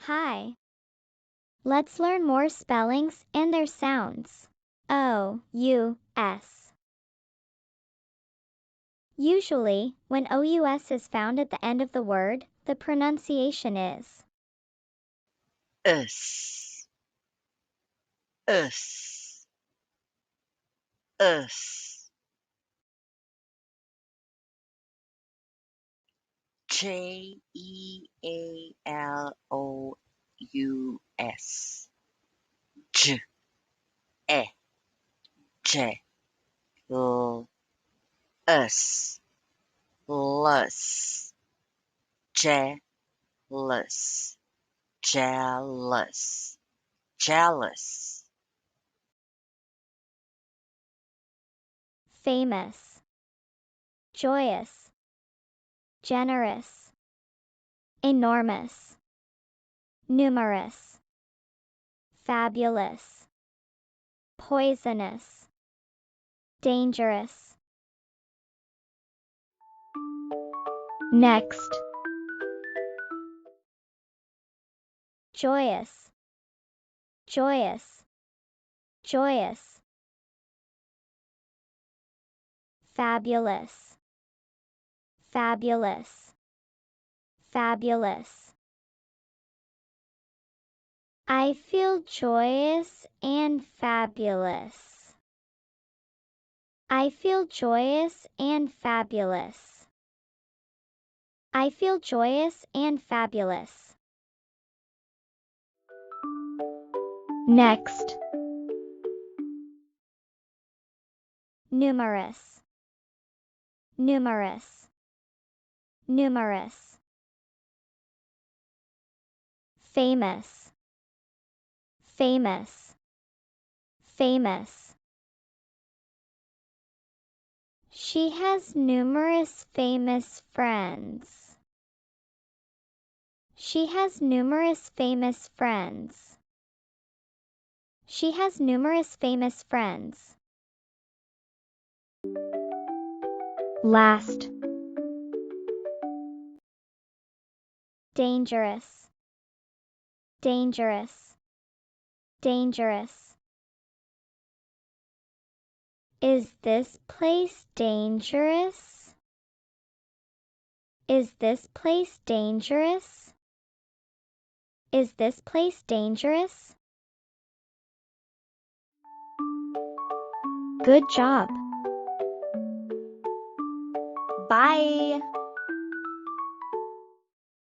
Hi. Let's learn more spellings and their sounds. OUS. Usually, when OUS is found at the end of the word, the pronunciation is us, us, us. JEALOUS. J, E, J, L, us, lus, jealous, jealous, jealous. famous, joyous, generous, enormous, numerous, fabulous, poisonous, dangerous. Next, joyous, joyous, joyous, fabulous, fabulous, fabulous. I feel joyous and fabulous. I feel joyous and fabulous. I feel joyous and fabulous. Next, numerous, numerous, numerous. Famous, famous, famous. She has numerous famous friends. She has numerous famous friends. She has numerous famous friends. Last, dangerous, dangerous, dangerous. Is this place dangerous? Is this place dangerous? Is this place dangerous? Good job. Bye.